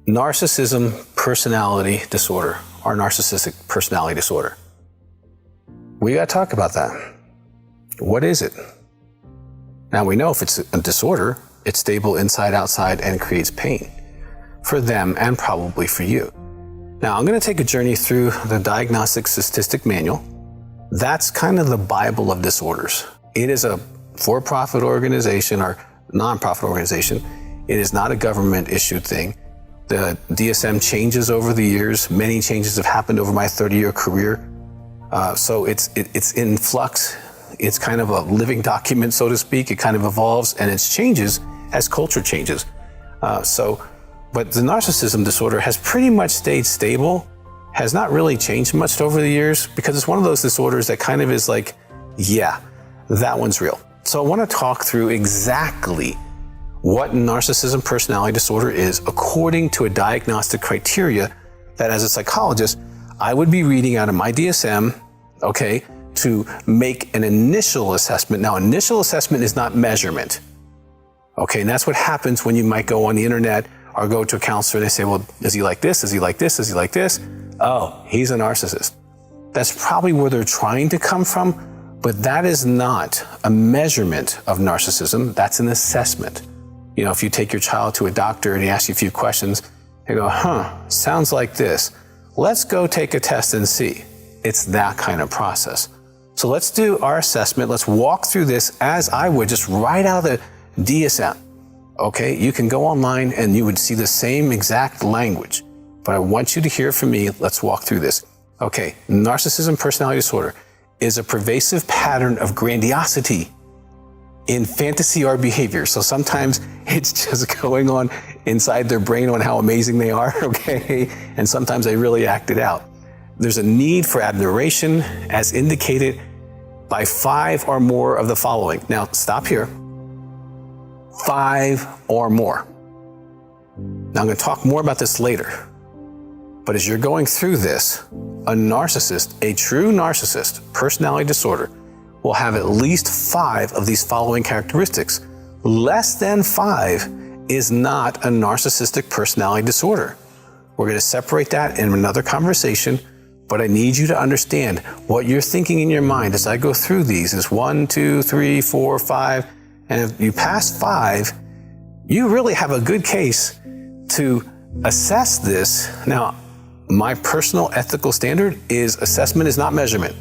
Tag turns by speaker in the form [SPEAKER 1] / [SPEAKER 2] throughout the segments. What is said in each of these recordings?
[SPEAKER 1] Narcissism Personality Disorder, or Narcissistic Personality Disorder. We got to talk about that. What is it? Now, we know if it's a disorder, it's stable inside, outside, and creates pain for them and probably for you. Now, I'm going to take a journey through the Diagnostic and Statistical Manual. That's kind of the Bible of disorders. It is a for-profit organization or non-profit organization. It is not a government-issued thing. The DSM changes over the years. Many changes have happened over my 30-year career. So it's in flux. It's kind of a living document, so to speak. It kind of evolves and it changes as culture changes. But the narcissism disorder has pretty much stayed stable, has not really changed much over the years, because it's one of those disorders that kind of is like, yeah, that one's real. So I want to talk through exactly what narcissism personality disorder is according to a diagnostic criteria that, as a psychologist, I would be reading out of my DSM, okay, to make an initial assessment. Now, initial assessment is not measurement, okay, and that's what happens when you might go on the internet or go to a counselor and they say, well, is he like this? Is he like this? Is he like this? Oh, he's a narcissist. That's probably where they're trying to come from, but that is not a measurement of narcissism. That's an assessment. You know, if you take your child to a doctor and he asks you a few questions, they go, sounds like this. Let's go take a test and see. It's that kind of process. So let's do our assessment. Let's walk through this as I would, just right out of the DSM. Okay, you can go online and you would see the same exact language, but I want you to hear from me. Let's walk through this. Okay, narcissism personality disorder is a pervasive pattern of grandiosity in fantasy or behavior. So sometimes it's just going on inside their brain on how amazing they are, okay? And sometimes they really act it out. There's a need for admiration as indicated by 5 or more of the following. Now, stop here. 5 or more. Now, I'm going to talk more about this later. But as you're going through this, a narcissist, a true narcissist, personality disorder, will have at least 5 of these following characteristics. Less than 5 is not a narcissistic personality disorder. We're going to separate that in another conversation, but I need you to understand what you're thinking in your mind as I go through these is 1, 2, 3, 4, 5. And if you pass 5, you really have a good case to assess this. Now, my personal ethical standard is assessment is not measurement.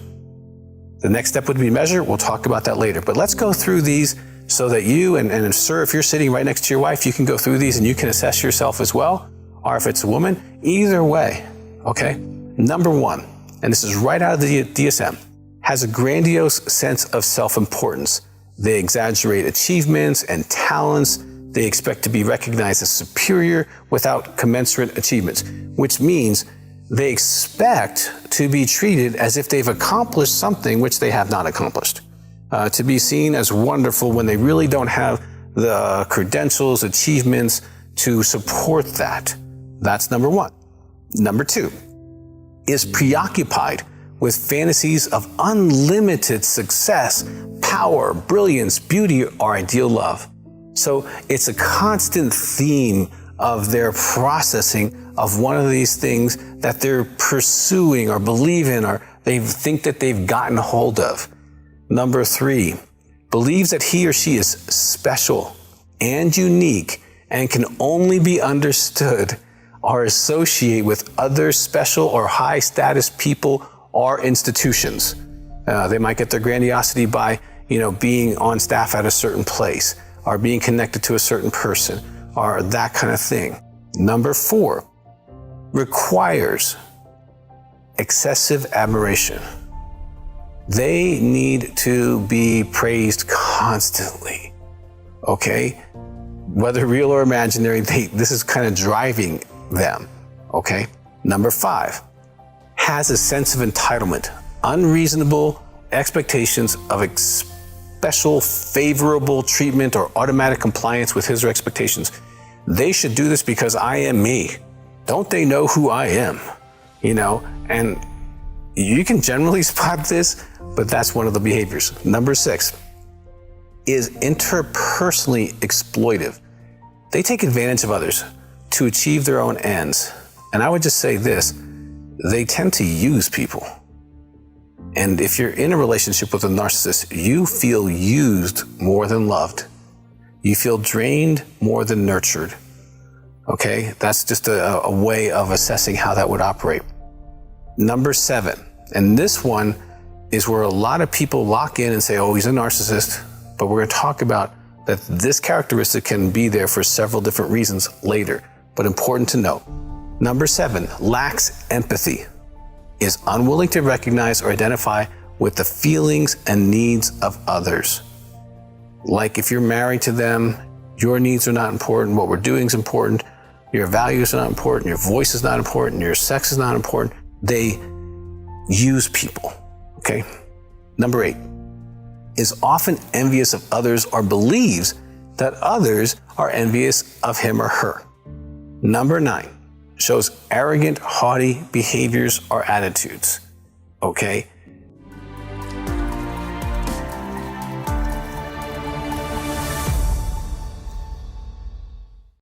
[SPEAKER 1] The next step would be measure. We'll talk about that later. But let's go through these so that you, and sir, if you're sitting right next to your wife, you can go through these and you can assess yourself as well. Or if it's a woman, either way, okay? Number 1, and this is right out of the DSM, has a grandiose sense of self-importance. They exaggerate achievements and talents. They expect to be recognized as superior without commensurate achievements, which means they expect to be treated as if they've accomplished something which they have not accomplished. To be seen as wonderful when they really don't have the credentials, achievements to support that. That's number 1. Number 2 is preoccupied with fantasies of unlimited success, power, brilliance, beauty, or ideal love. So it's a constant theme of their processing of one of these things that they're pursuing or believe in or they think that they've gotten hold of. Number 3, believes that he or she is special and unique and can only be understood or associate with other special or high status people or institutions. They might get their grandiosity by, being on staff at a certain place or being connected to a certain person or that kind of thing. Number 4, requires excessive admiration. They need to be praised constantly, okay? Whether real or imaginary, this is kind of driving them, okay? Number 5, has a sense of entitlement, unreasonable expectations of special favorable treatment or automatic compliance with his or her expectations. They should do this because I am me. Don't they know who I am? And you can generally spot this, but that's one of the behaviors. Number 6 is interpersonally exploitive. They take advantage of others. to achieve their own ends. And I would just say this, they tend to use people. And if you're in a relationship with a narcissist, you feel used more than loved. You feel drained more than nurtured. Okay, that's just a way of assessing how that would operate. Number 7, and this one is where a lot of people lock in and say, oh, he's a narcissist, but we're going to talk about that this characteristic can be there for several different reasons later, but important to note. Number 7, lacks empathy, is unwilling to recognize or identify with the feelings and needs of others. Like if you're married to them, your needs are not important, what we're doing is important, your values are not important, your voice is not important, your sex is not important. They use people, okay? Number 8, is often envious of others or believes that others are envious of him or her. Number 9, shows arrogant, haughty behaviors or attitudes, okay?